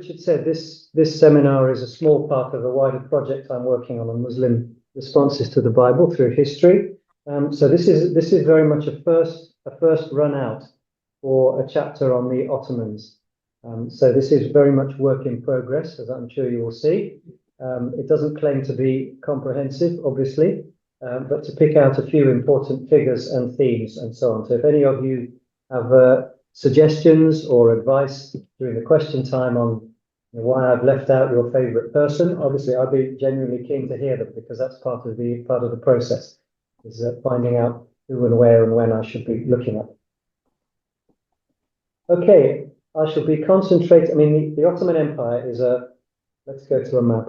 Richard said, this seminar is a small part of a wider project I'm working on Muslim responses to the Bible through history. So this is very much a first run out for a chapter on the Ottomans. So this is very much work in progress, as I'm sure you will see. It doesn't claim to be comprehensive, obviously, but to pick out a few important figures and themes and so on. So if any of you have suggestions or advice during the question time on why I've left out your favorite person, obviously I'd be genuinely keen to hear them, because that's part of the process, is finding out who and where and when I should be looking at. Okay, I shall be concentrating. I mean, the Ottoman Empire is let's go to a map.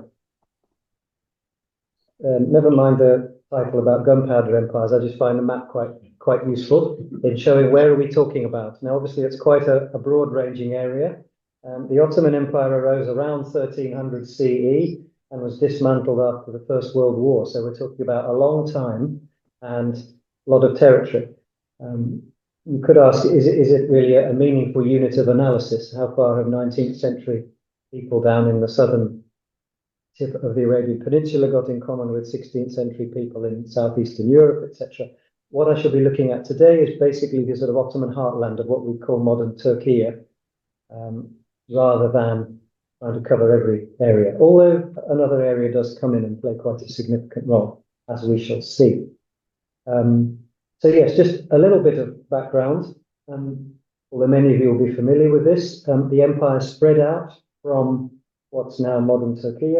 Never mind the title about gunpowder empires. I just find the map quite useful in showing where are we talking about. Now, obviously, it's quite a broad-ranging area. The Ottoman Empire arose around 1300 CE and was dismantled after the First World War. So we're talking about a long time and a lot of territory. You could ask, is it really a meaningful unit of analysis? How far have 19th century people down in the southern tip of the Arabian Peninsula got in common with 16th century people in southeastern Europe, etc.? What I shall be looking at today is basically the sort of Ottoman heartland of what we call modern Turkey, rather than trying to cover every area, although another area does come in and play quite a significant role, as we shall see. So yes, just a little bit of background, although many of you will be familiar with this. The empire spread out from what's now modern Turkey,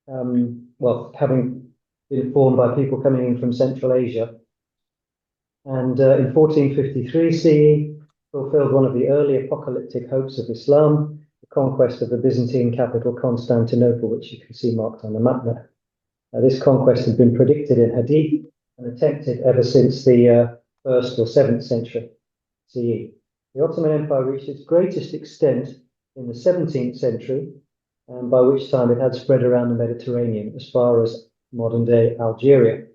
well, having been formed by people coming in from Central Asia. And in 1453 CE, fulfilled one of the early apocalyptic hopes of Islam, the conquest of the Byzantine capital Constantinople, which you can see marked on the map there. This conquest had been predicted in Hadith and attempted ever since the 1st or 7th century CE. The Ottoman Empire reached its greatest extent in the 17th century, by which time it had spread around the Mediterranean as far as modern-day Algeria.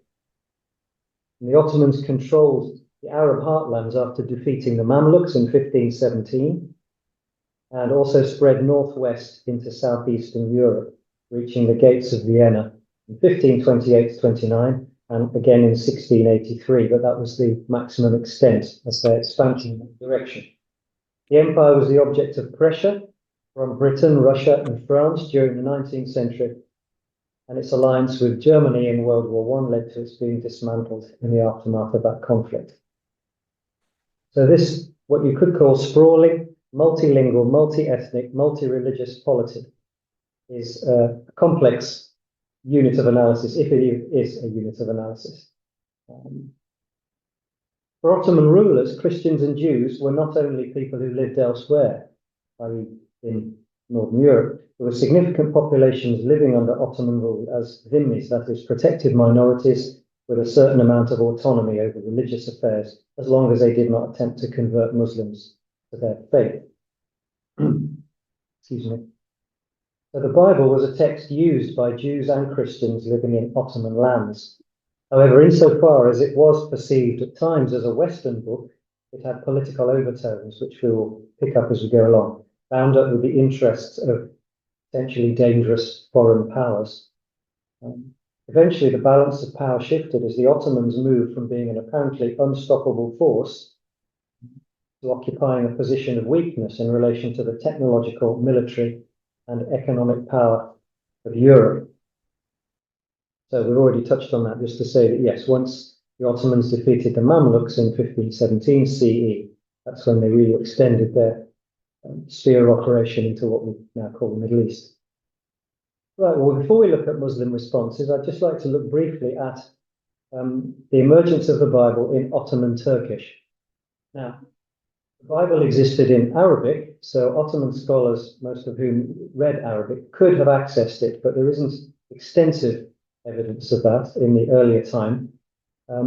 And the Ottomans controlled the Arab heartlands after defeating the Mamluks in 1517, and also spread northwest into southeastern Europe, reaching the gates of Vienna in 1528-29, and again in 1683, but that was the maximum extent of their expansion in that direction. The empire was the object of pressure from Britain, Russia, and France during the 19th century, and its alliance with Germany in World War I led to its being dismantled in the aftermath of that conflict. So this, what you could call sprawling, multilingual, multi-ethnic, multi-religious polity, is a complex unit of analysis, if it is a unit of analysis. For Ottoman rulers, Christians and Jews were not only people who lived elsewhere, i.e. in Northern Europe. There were significant populations living under Ottoman rule as dhimmis, that is, protected minorities with a certain amount of autonomy over religious affairs, as long as they did not attempt to convert Muslims to their faith. Excuse me. So the Bible was a text used by Jews and Christians living in Ottoman lands. However, insofar as it was perceived at times as a Western book, it had political overtones, which we will pick up as we go along, bound up with the interests of potentially dangerous foreign powers. Eventually, the balance of power shifted as the Ottomans moved from being an apparently unstoppable force to occupying a position of weakness in relation to the technological, military, and economic power of Europe. So we've already touched on that, just to say that, yes, once the Ottomans defeated the Mamluks in 1517 CE, that's when they really extended their sphere of operation into what we now call the Middle East. Right, well, before we look at Muslim responses, I'd just like to look briefly at the emergence of the Bible in Ottoman Turkish. Now, the Bible existed in Arabic, so Ottoman scholars, most of whom read Arabic, could have accessed it, but there isn't extensive evidence of that in the earlier time.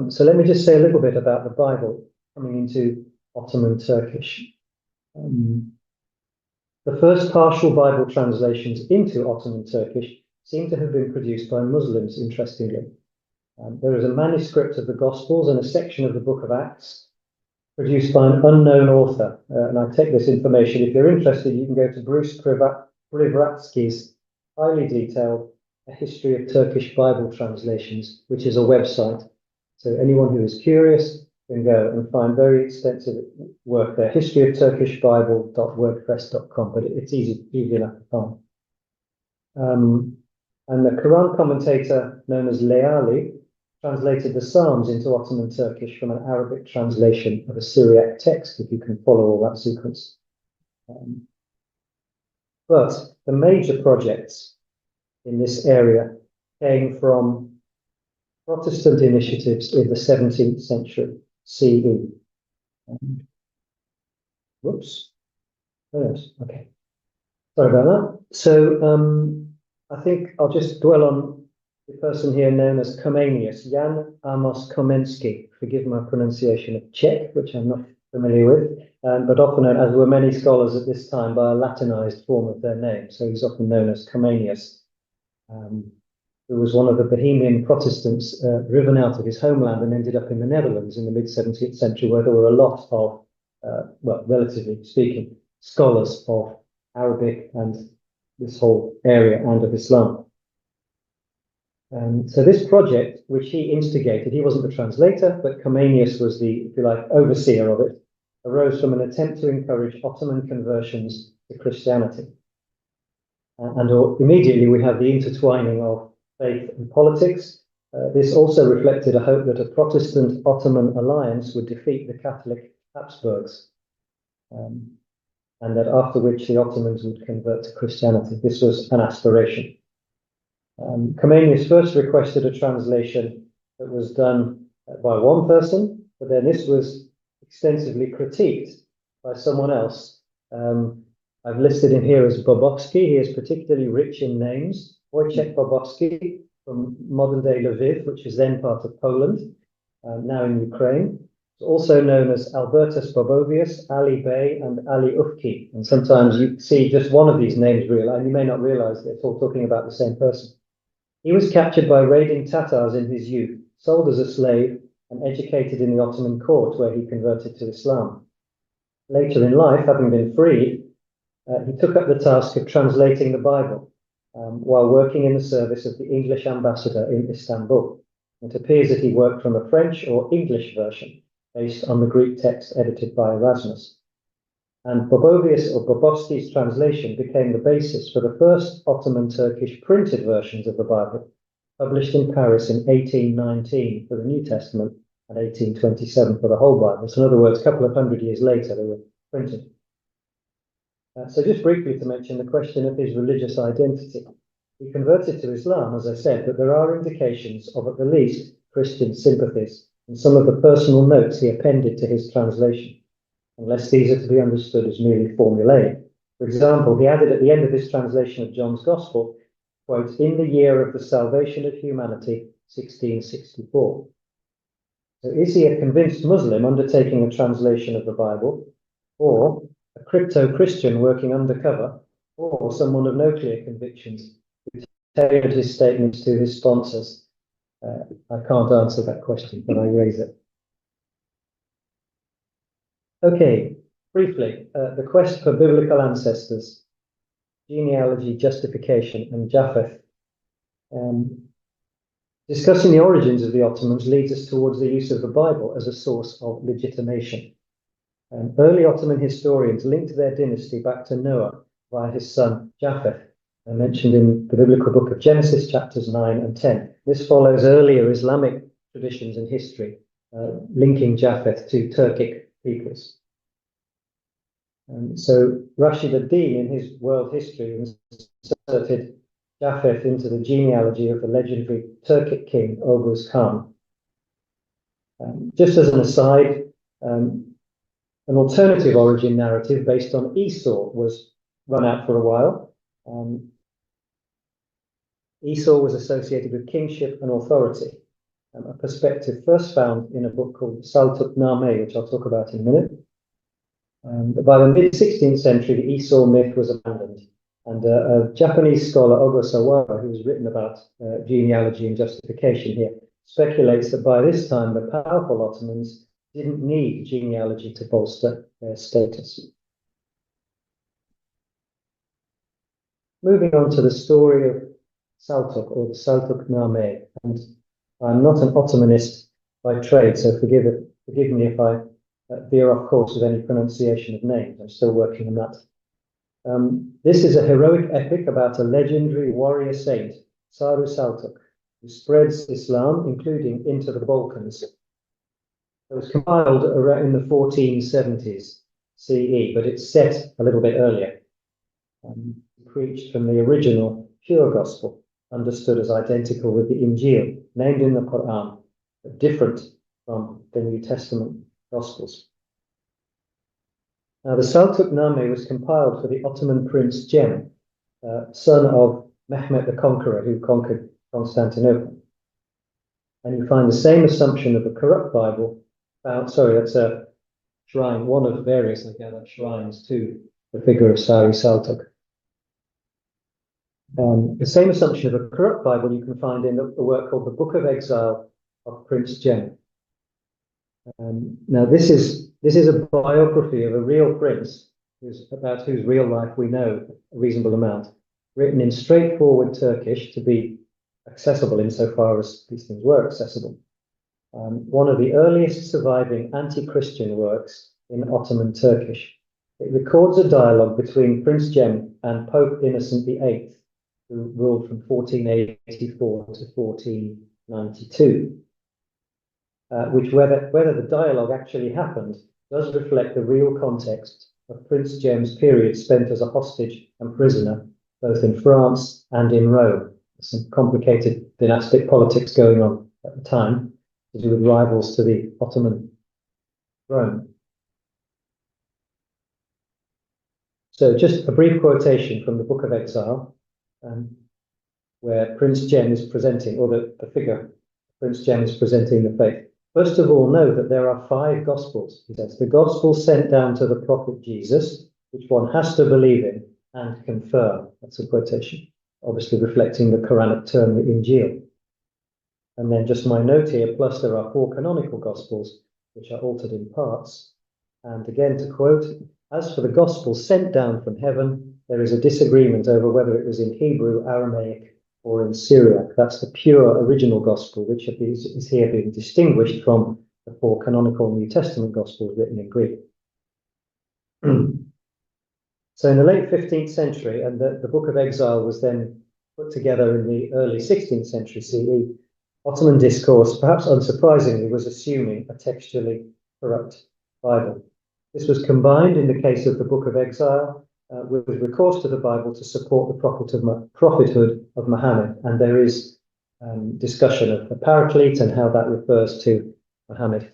So let me just say a little bit about the Bible coming into Ottoman Turkish. The first partial Bible translations into Ottoman Turkish seem to have been produced by Muslims, interestingly. There is a manuscript of the Gospels and a section of the Book of Acts, produced by an unknown author. And I take this information. If you're interested, you can go to Bruce Privratsky's highly detailed A History of Turkish Bible Translations, which is a website. So anyone who is curious can go and find very extensive work there. historyofturkishbible.wordpress.com, but it's easy enough to find. And the Quran commentator known as Leali translated the Psalms into Ottoman Turkish from an Arabic translation of a Syriac text, if you can follow all that sequence. But the major projects in this area came from Protestant initiatives in the 17th century CE. Whoops. Oh, yes. Okay. Sorry about that. So I think I'll just dwell on the person here known as Comenius, Jan Amos Komensky. Forgive my pronunciation of Czech, which I'm not familiar with, but often known, as were many scholars at this time, by a Latinized form of their name. So he's often known as Comenius, who was one of the Bohemian Protestants driven out of his homeland and ended up in the Netherlands in the mid-17th century, where there were a lot of, well, relatively speaking, scholars of Arabic and this whole area and of Islam. So this project, which he instigated, he wasn't the translator, but Comenius was the, if you like, overseer of it, arose from an attempt to encourage Ottoman conversions to Christianity. And immediately we have the intertwining of faith and politics. This also reflected a hope that a Protestant Ottoman alliance would defeat the Catholic Habsburgs, and that after which the Ottomans would convert to Christianity. This was an aspiration. Comenius first requested a translation that was done by one person, but then this was extensively critiqued by someone else. I've listed him here as Bobovsky. He is particularly rich in names. Wojciech Bobovsky from modern-day Lviv, which is then part of Poland, now in Ukraine. Also known as Albertus Bobovius, Ali Bey, and Ali Ufki. And sometimes you see just one of these names and you may not realize that it's all talking about the same person. He was captured by raiding Tatars in his youth, sold as a slave, and educated in the Ottoman court, where he converted to Islam. Later in life, having been freed, he took up the task of translating the Bible while working in the service of the English ambassador in Istanbul. It appears that he worked from a French or English version based on the Greek text edited by Erasmus. And Bobovius or Bobovsky's translation became the basis for the first Ottoman Turkish printed versions of the Bible, published in Paris in 1819 for the New Testament and 1827 for the whole Bible. So in other words, a couple of hundred years later, they were printed. So just briefly to mention the question of his religious identity. He converted to Islam, as I said, but there are indications of at the least Christian sympathies in some of the personal notes he appended to his translation, unless these are to be understood as merely formulaic. For example, he added at the end of his translation of John's Gospel, quote, "In the year of the salvation of humanity, 1664. So is he a convinced Muslim undertaking a translation of the Bible, or a crypto-Christian working undercover, or someone of no clear convictions who tailored his statements to his sponsors? I can't answer that question, but I raise it. Okay, briefly, the quest for biblical ancestors, genealogy, justification, and Japheth. Discussing the origins of the Ottomans leads us towards the use of the Bible as a source of legitimation. Early Ottoman historians linked their dynasty back to Noah via his son Japheth, mentioned in the biblical book of Genesis, chapters 9 and 10. This follows earlier Islamic traditions and history, linking Japheth to Turkic peoples. So Rashid ad-Din, in his world history, inserted Japheth into the genealogy of the legendary Turkic king Oghuz Khan. Just as an aside, an alternative origin narrative based on Esau was run out for a while. Esau was associated with kingship and authority, a perspective first found in a book called Saltukname, which I'll talk about in a minute. But by the mid-16th century, the Esau myth was abandoned, and a Japanese scholar, Ogo Sawara, who has written about genealogy and justification here, speculates that by this time the powerful Ottomans didn't need genealogy to bolster their status. Moving on to the story of Saltuk, or the Saltuk Name, and I'm not an Ottomanist by trade, so forgive me if I veer off course with any pronunciation of names. I'm still working on that. This is a heroic epic about a legendary warrior saint, Saru Saltuk, who spreads Islam, including into the Balkans. It was compiled around in the 1470s CE, but it's set a little bit earlier. Preached from the original pure gospel, understood as identical with the Injil, named in the Quran, but different from the New Testament Gospels. Now, the Saltuk Name was compiled for the Ottoman Prince Cem, son of Mehmet the Conqueror, who conquered Constantinople. And you find the same assumption of a corrupt Bible. That's a shrine, one of various, I gather, shrines to the figure of Saru Saltuk. The same assumption of a corrupt Bible you can find in a work called the Book of Exile of Prince Cem. Now, this is a biography of a real prince, about whose real life we know a reasonable amount, written in straightforward Turkish to be accessible insofar as these things were accessible. One of the earliest surviving anti-Christian works in Ottoman Turkish. It records a dialogue between Prince Cem and Pope Innocent VIII, who ruled from 1484 to 1492. Which, whether the dialogue actually happened, does reflect the real context of Prince Cem's period spent as a hostage and prisoner, both in France and in Rome. Some complicated dynastic politics going on at the time to do with rivals to the Ottoman throne. So just a brief quotation from the Book of Exile, where Prince Cem is presenting, or the figure Prince Cem is presenting the faith. First of all, know that there are 5 Gospels. He says, the Gospel sent down to the prophet Jesus, which one has to believe in and confirm. That's a quotation, obviously reflecting the Quranic term, the Injil. And then just my note here, plus there are 4 canonical Gospels, which are altered in parts. And again, to quote, as for the Gospel sent down from heaven, there is a disagreement over whether it was in Hebrew, Aramaic, or in Syriac. That's the pure original Gospel, which is here being distinguished from the 4 canonical New Testament Gospels written in Greek. So in the late 15th century, and the Book of Exile was then put together in the early 16th century CE, Ottoman discourse, perhaps unsurprisingly, was assuming a textually corrupt Bible. This was combined in the case of the Book of Exile with recourse to the Bible to support the prophethood of Muhammad. And there is discussion of the Paraclete and how that refers to Muhammad.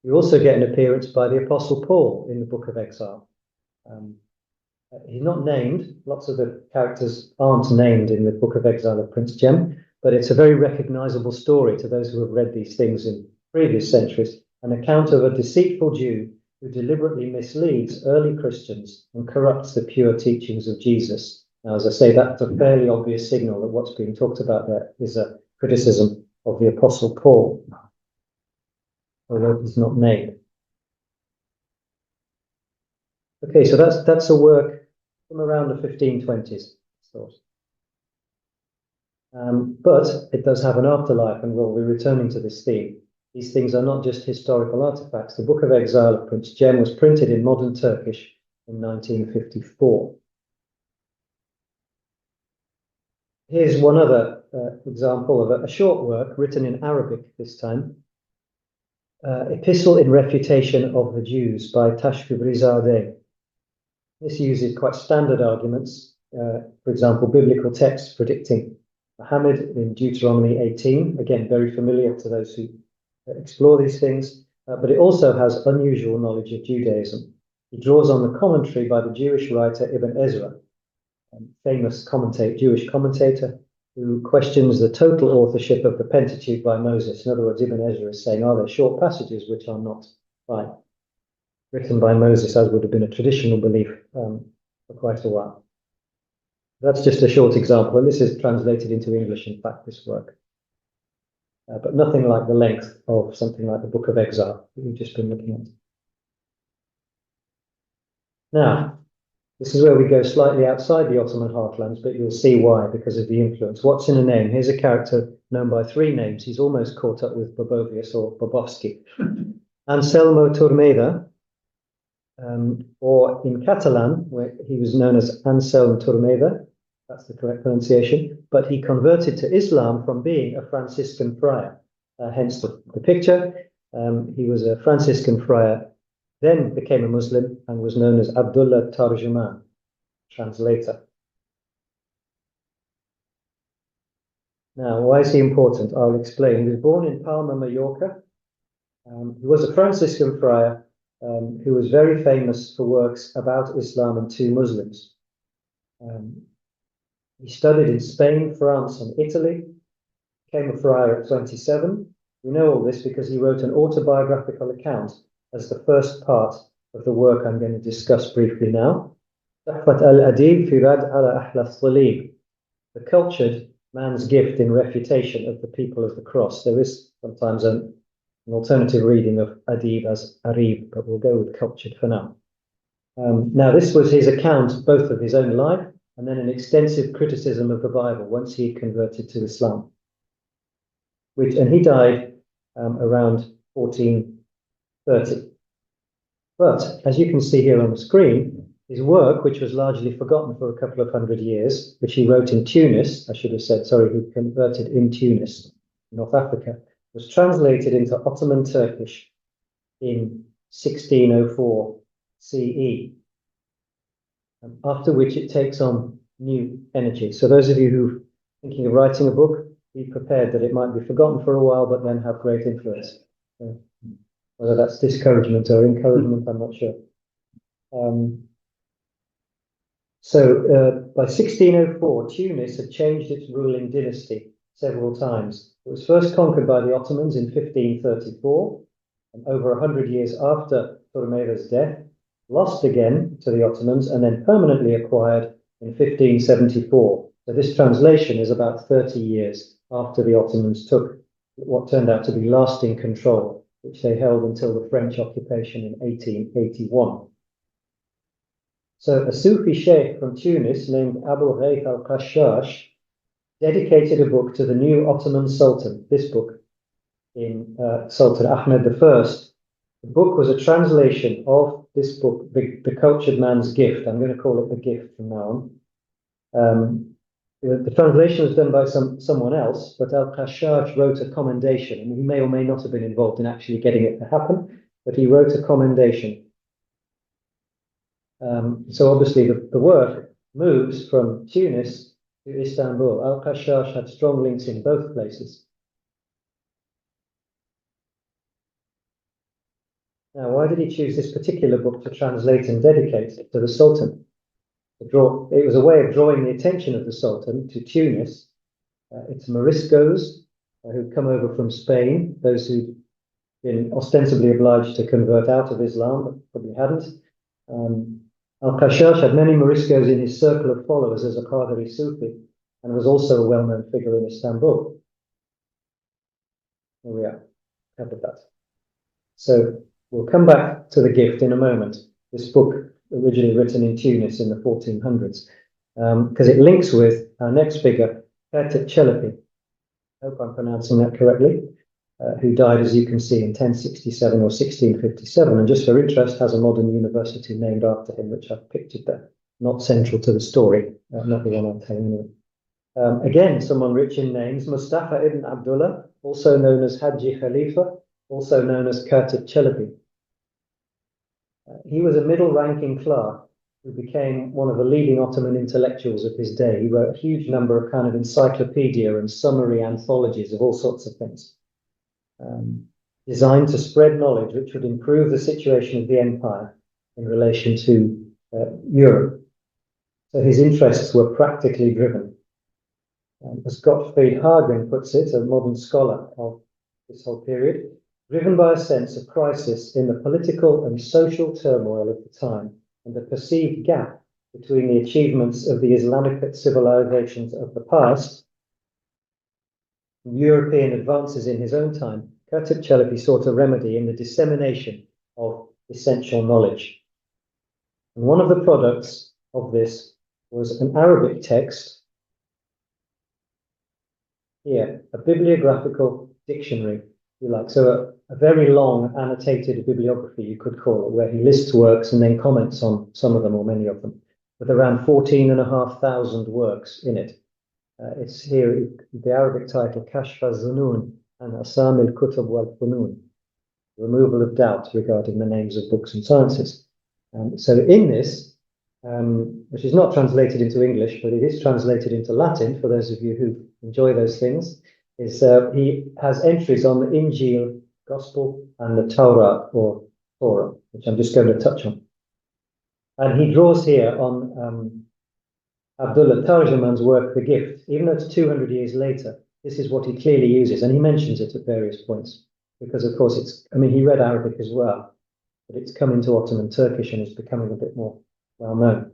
You also get an appearance by the Apostle Paul in the Book of Exile. He's not named. Lots of the characters aren't named in the Book of Exile of Prince Cem, but it's a very recognizable story to those who have read these things in previous centuries. An account of a deceitful Jew who deliberately misleads early Christians and corrupts the pure teachings of Jesus. Now, as I say, that's a fairly obvious signal that what's being talked about there is a criticism of the Apostle Paul, although he's not named. Okay, so that's a work from around the 1520s, but it does have an afterlife, and we'll be returning to this theme. These things are not just historical artifacts. The Book of Exile of Prince Cem was printed in modern Turkish in 1954. Here's one other example of a short work written in Arabic this time. Epistle in Refutation of the Jews by Tashfibrizadeh. This uses quite standard arguments, for example, biblical texts predicting Muhammad in Deuteronomy 18, again, very familiar to those who explore these things, but it also has unusual knowledge of Judaism. He draws on the commentary by the Jewish writer Ibn Ezra, a famous Jewish commentator who questions the total authorship of the Pentateuch by Moses. In other words, Ibn Ezra is saying, are there short passages which are not written by Moses, as would have been a traditional belief for quite a while. That's just a short example, and this is translated into English, in fact, this work. but nothing like the length of something like the Book of Exile that we've just been looking at. Now, this is where we go slightly outside the Ottoman heartlands, but you'll see why, because of the influence. What's in a name? Here's a character known by 3 names. He's almost caught up with Bobovius or Bobovsky. Anselmo Turmeda, or in Catalan, where he was known as Anselm Turmeda, that's the correct pronunciation, but he converted to Islam from being a Franciscan friar, hence the picture. He was a Franciscan friar, then became a Muslim and was known as Abdullah Tarjuman, translator. Now, why is he important? I'll explain. He was born in Palma, Mallorca. He was a Franciscan friar who was very famous for works about Islam and 2 Muslims. He studied in Spain, France, and Italy, became a friar at 27. We know all this because he wrote an autobiographical account as the first part of the work I'm going to discuss briefly now. The cultured man's gift in refutation of the people of the cross. There is sometimes an alternative reading of adib as arib, but we'll go with cultured for now. Now, this was his account both of his own life and then an extensive criticism of the Bible once he converted to Islam. And he died around 1430. But as you can see here on the screen, his work, which was largely forgotten for a couple of 100 years, which he wrote in Tunis, I should have said, sorry, he converted in Tunis, North Africa, was translated into Ottoman Turkish in 1604 CE, after which it takes on new energy. So those of you who are thinking of writing a book, be prepared that it might be forgotten for a while, but then have great influence. Whether that's discouragement or encouragement, I'm not sure. By 1604, Tunis had changed its ruling dynasty several times. It was first conquered by the Ottomans in 1534, and over 100 years after Turmeda's death, lost again to the Ottomans, and then permanently acquired in 1574. So this translation is about 30 years after the Ottomans took what turned out to be lasting control, which they held until the French occupation in 1881. So a Sufi sheikh from Tunis named Abu Ghayth al-Qashash dedicated a book to the new Ottoman Sultan, this book, in Sultan Ahmed I. The book was a translation of this book, The Cultured Man's Gift. I'm going to call it The Gift from now on. The translation was done by someone else, but al-Qashash wrote a commendation, and he may or may not have been involved in actually getting it to happen, but he wrote a commendation. So obviously the work moves from Tunis to Istanbul. Al-Qashash had strong links in both places. Now, why did he choose this particular book to translate and dedicate to the Sultan? It was a way of drawing the attention of the Sultan to Tunis. It's Moriscos who'd come over from Spain, those who'd been ostensibly obliged to convert out of Islam, but probably hadn't. Al-Qashash had many Moriscos in his circle of followers as a Qadiri Sufi, and was also a well-known figure in Istanbul. Here we are, covered that. So we'll come back to The Gift in a moment. This book, originally written in Tunis in the 1400s, because it links with our next figure, Kertet Çelebi. I hope I'm pronouncing that correctly. Who died, as you can see, in 1067 or 1657, and just for interest, has a modern university named after him, which I've pictured there. Not central to the story, not the one I'm telling you. Again, someone rich in names, Mustafa ibn Abdullah, also known as Haji Khalifa, also known as Kertet Çelebi. He was a middle-ranking clerk who became one of the leading Ottoman intellectuals of his day. He wrote a huge number of kind of encyclopedia and summary anthologies of all sorts of things. Designed to spread knowledge which would improve the situation of the empire in relation to Europe. So his interests were practically driven. As Gottfried Hagen puts it, a modern scholar of this whole period, driven by a sense of crisis in the political and social turmoil of the time and the perceived gap between the achievements of the Islamic civilizations of the past European advances in his own time, Khatib Chalabi sought a remedy in the dissemination of essential knowledge. And one of the products of this was an Arabic text, here, a bibliographical dictionary, if you like. So a very long annotated bibliography, you could call it, where he lists works and then comments on some of them or many of them, with around 14,500 works in it. It's here, the Arabic title, Kashf al-Zunun and Asam al-Kutub wal-Funun, removal of doubt regarding the names of books and sciences. So in this, which is not translated into English, but it is translated into Latin, for those of you who enjoy those things, is he has entries on the Injil, Gospel, and the Torah, or Torah, which I'm just going to touch on. And he draws here on Abdullah Tarjuman's work, The Gift. Even though it's 200 years later, this is what he clearly uses, and he mentions it at various points, because of course it's, I mean, he read Arabic as well, but it's come into Ottoman Turkish and is becoming a bit more well known.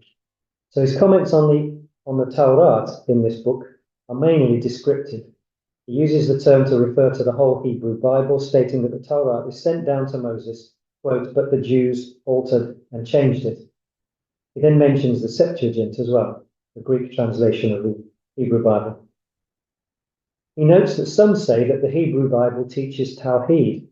So his comments on the Taurat in this book are mainly descriptive. He uses the term to refer to the whole Hebrew Bible, stating that the Torah is sent down to Moses, quote, but the Jews altered and changed it. He then mentions the Septuagint as well, the Greek translation of the Hebrew Bible. He notes that some say that the Hebrew Bible teaches Tawheed,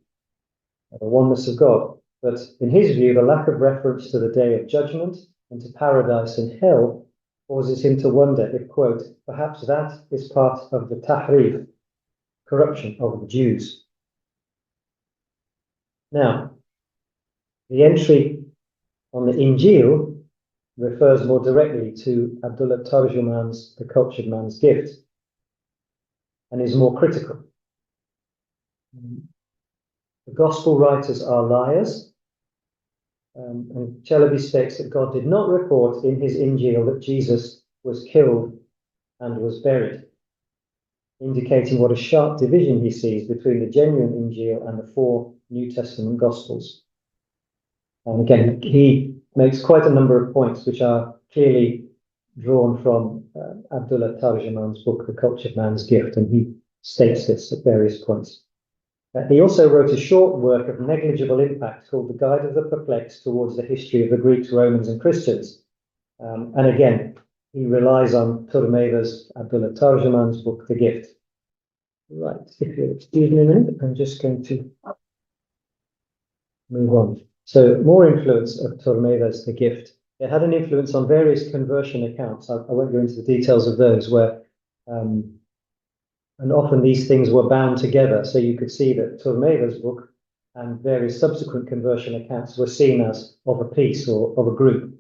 the oneness of God, but in his view, the lack of reference to the day of judgment and to paradise and hell causes him to wonder if, quote, perhaps that is part of the tahrif, corruption of the Jews. Now, the entry on the Injil refers more directly to Abdullah Tarjuman's The Cultured Man's Gift and is more critical. The gospel writers are liars, and Chalabi states that God did not report in his Injil that Jesus was killed and was buried, indicating what a sharp division he sees between the genuine Injil and the 4 New Testament Gospels. And again, he makes quite a number of points which are clearly drawn from Abdullah Tarjuman's book, The Cultured Man's Gift, and he states this at various points. He also wrote a short work of negligible impact called The Guide of the Perplexed Towards the History of the Greeks, Romans, and Christians. And again, he relies on Turmeda's Abdullah Tarjuman's book, The Gift. Right, if you'll excuse me a minute, I'm just going to move on. So, more influence of Turmeda's The Gift. It had an influence on various conversion accounts. I won't go into the details of those, where and often these things were bound together. So you could see that Turmeda's book and various subsequent conversion accounts were seen as of a piece or of a group.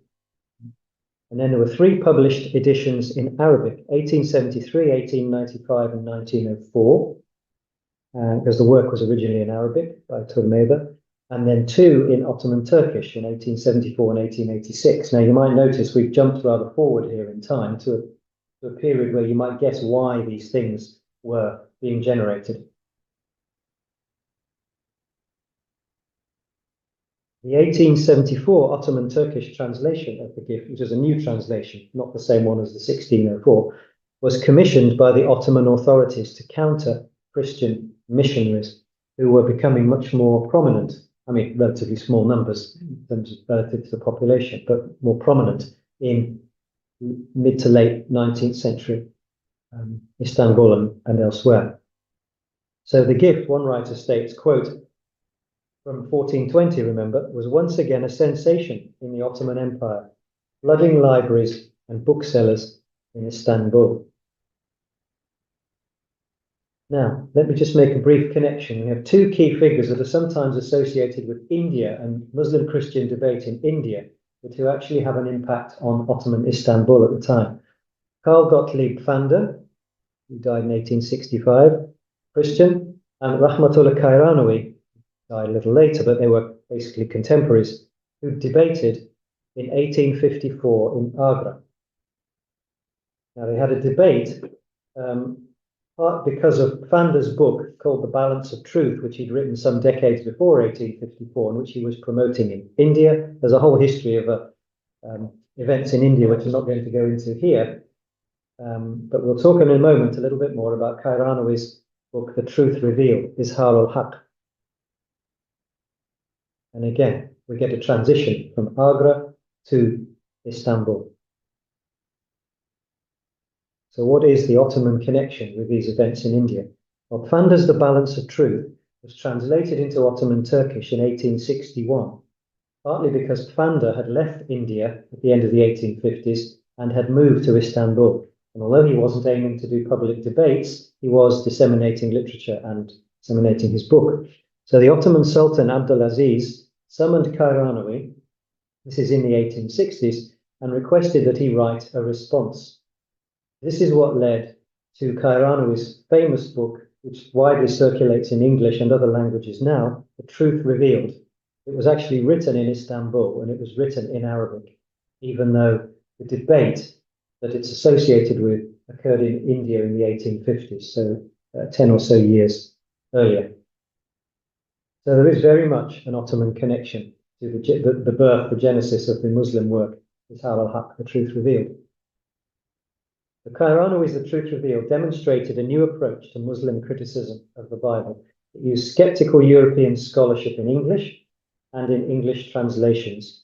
And then there were 3 published editions in Arabic, 1873, 1895, and 1904, because the work was originally in Arabic by Turmeda, and then 2 in Ottoman Turkish in 1874 and 1886. Now, you might notice we've jumped rather forward here in time to a period where you might guess why these things were being generated. The 1874 Ottoman Turkish translation of the Gift, which is a new translation, not the same one as the 1604, was commissioned by the Ottoman authorities to counter Christian missionaries who were becoming much more prominent. I mean, relatively small numbers in terms of relative to the population, but more prominent in mid to late 19th century Istanbul and elsewhere. So the Gift, one writer states, quote, from 1420, remember, was once again a sensation in the Ottoman Empire, flooding libraries and booksellers in Istanbul. Now, let me just make a brief connection. We have 2 key figures that are sometimes associated with India and Muslim-Christian debate in India, but who actually have an impact on Ottoman Istanbul at the time. Karl Gottlieb Pfander, who died in 1865, Christian, and Rahmatullah Kairanawi, died a little later, but they were basically contemporaries, who debated in 1854 in Agra. Now, they had a debate part because of Pfander's book called The Balance of Truth, which he'd written some decades before 1854, and which he was promoting in India. There's a whole history of events in India, which I'm not going to go into here. But we'll talk in a moment a little bit more about Kairanawi's book, The Truth Revealed, Izhar al-Haq. And again, we get a transition from Agra to Istanbul. So what is the Ottoman connection with these events in India? Well, Pfander's The Balance of Truth was translated into Ottoman Turkish in 1861, partly because Pfander had left India at the end of the 1850s and had moved to Istanbul. And although he wasn't aiming to do public debates, he was disseminating literature and disseminating his book. So the Ottoman Sultan Abdulaziz summoned Kairanawi, this is in the 1860s, and requested that he write a response. This is what led to Kairanawi's famous book, which widely circulates in English and other languages now, The Truth Revealed. It was actually written in Istanbul, and it was written in Arabic, even though the debate that it's associated with occurred in India in the 1850s, so 10 or so years earlier. So there is very much an Ottoman connection to the birth, the genesis of the Muslim work, Izhar al-Haq, The Truth Revealed. The Kairanawi's The Truth Revealed demonstrated a new approach to Muslim criticism of the Bible. It used skeptical European scholarship in English and in English translations.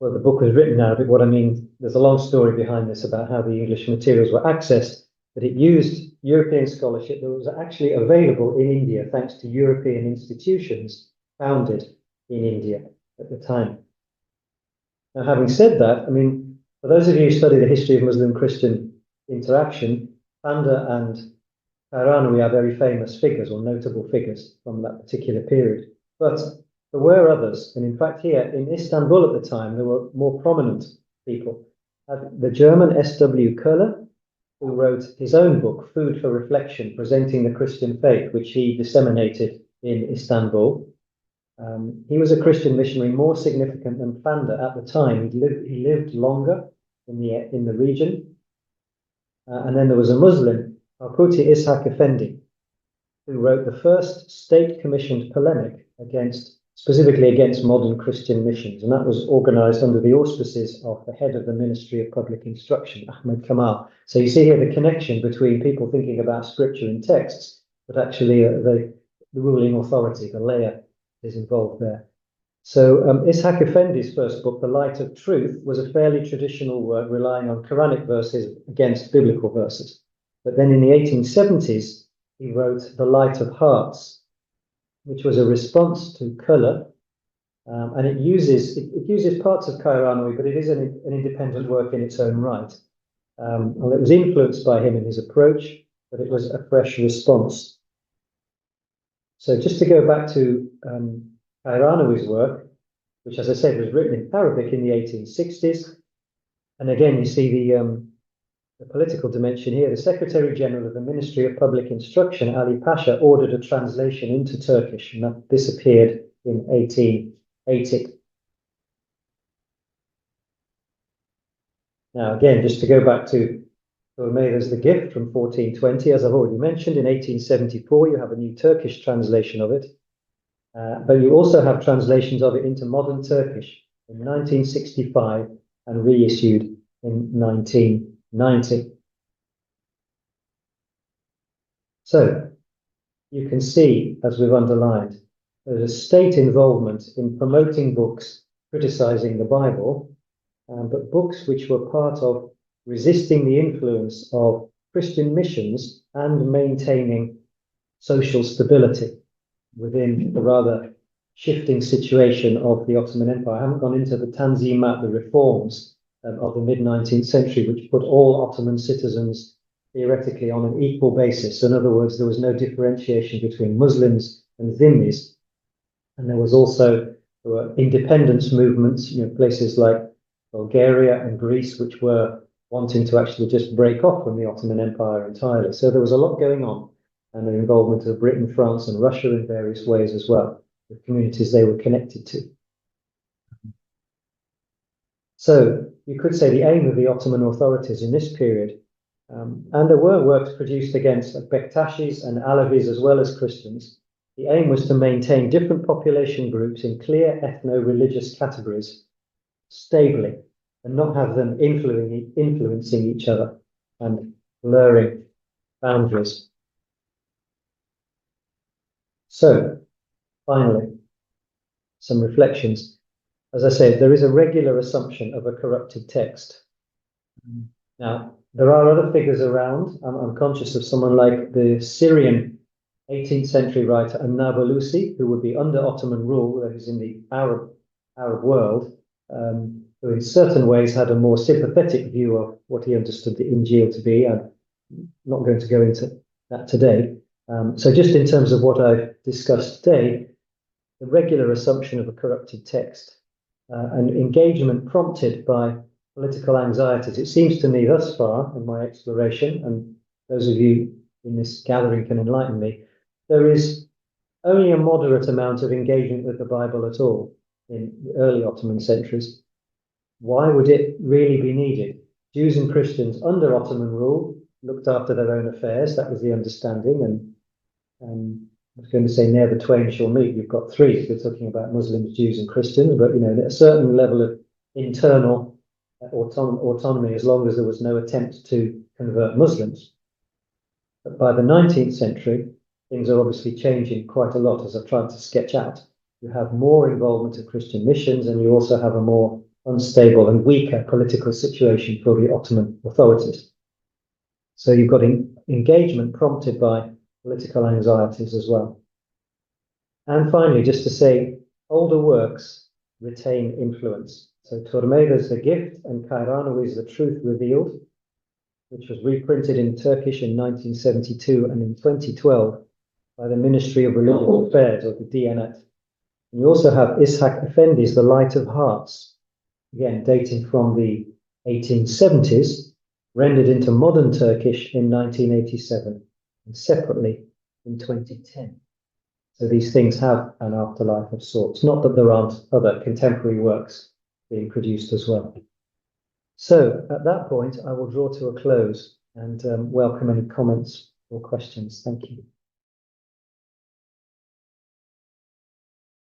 Well, the book was written now, but what I mean, there's a long story behind this about how the English materials were accessed, but it used European scholarship that was actually available in India thanks to European institutions founded in India at the time. Now, having said that, I mean, for those of you who study the history of Muslim-Christian interaction, Pfander and Kairanawi are very famous figures or notable figures from that particular period. But there were others, and in fact here in Istanbul at the time, there were more prominent people. The German S.W. Köhler, who wrote his own book, Food for Reflection, presenting the Christian faith, which he disseminated in Istanbul. He was a Christian missionary more significant than Pfander at the time. He lived longer in the region. And then there was a Muslim, Alputi Ishaq Effendi, who wrote the first state-commissioned polemic specifically against modern Christian missions, and that was organized under the auspices of the head of the Ministry of Public Instruction, Ahmed Kamal. So you see here the connection between people thinking about scripture and texts, but actually the ruling authority, the layer, is involved there. So Ishaq Effendi's first book, The Light of Truth, was a fairly traditional work relying on Quranic verses against biblical verses. But then in the 1870s, he wrote The Light of Hearts, which was a response to Köhler, and it uses parts of Kairanawi, but it is an independent work in its own right. Well, it was influenced by him in his approach, but it was a fresh response. So just to go back to Kairanawi's work, which, as I said, was written in Arabic in the 1860s, and again you see the political dimension here. The Secretary General of the Ministry of Public Instruction, Ali Pasha, ordered a translation into Turkish, and this appeared in 1880. Now, again, just to go back to Ptolemaios the Gift from 1420, as I've already mentioned, in 1874 you have a new Turkish translation of it, but you also have translations of it into modern Turkish in 1965 and reissued in 1990. So you can see, as we've underlined, there's a state involvement in promoting books criticizing the Bible, but books which were part of resisting the influence of Christian missions and maintaining social stability within the rather shifting situation of the Ottoman Empire. I haven't gone into the Tanzimat, the reforms of the mid-19th century, which put all Ottoman citizens theoretically on an equal basis. In other words, there was no differentiation between Muslims and Dhimmis. And there were independence movements, places like Bulgaria and Greece, which were wanting to actually just break off from the Ottoman Empire entirely. So there was a lot going on, and the involvement of Britain, France, and Russia in various ways as well, the communities they were connected to. So you could say the aim of the Ottoman authorities in this period, and there were works produced against Bektashis and Alevis as well as Christians, the aim was to maintain different population groups in clear ethno-religious categories stably and not have them influencing each other and blurring boundaries. So, finally, some reflections. As I said, there is a regular assumption of a corrupted text. Now, there are other figures around. I'm conscious of someone like the Syrian 18th century writer An-Nablusi, who would be under Ottoman rule, who's in the Arab world, who in certain ways had a more sympathetic view of what he understood the Injil to be. I'm not going to go into that today. So just in terms of what I've discussed today, the regular assumption of a corrupted text and engagement prompted by political anxieties. It seems to me thus far in my exploration, and those of you in this gathering can enlighten me, there is only a moderate amount of engagement with the Bible at all in the early Ottoman centuries. Why would it really be needed? Jews and Christians under Ottoman rule looked after their own affairs. That was the understanding. And I was going to say ne'er the twain shall meet. You've got three if you're talking about Muslims, Jews, and Christians. But a certain level of internal autonomy, as long as there was no attempt to convert Muslims. But by the 19th century, things are obviously changing quite a lot, as I've tried to sketch out. You have more involvement of Christian missions, and you also have a more unstable and weaker political situation for the Ottoman authorities. So you've got engagement prompted by political anxieties as well. And finally, just to say, older works retain influence. So Tormeda's The Gift and Kairanawi's The Truth Revealed, which was reprinted in Turkish in 1972 and in 2012 by the Ministry of Religious Affairs, or the Diyanet. And you also have Ishak Efendi's The Light of Hearts, again dating from the 1870s, rendered into modern Turkish in 1987 and separately in 2010. So these things have an afterlife of sorts. Not that there aren't other contemporary works being produced as well. So at that point, I will draw to a close and welcome any comments or questions. Thank you.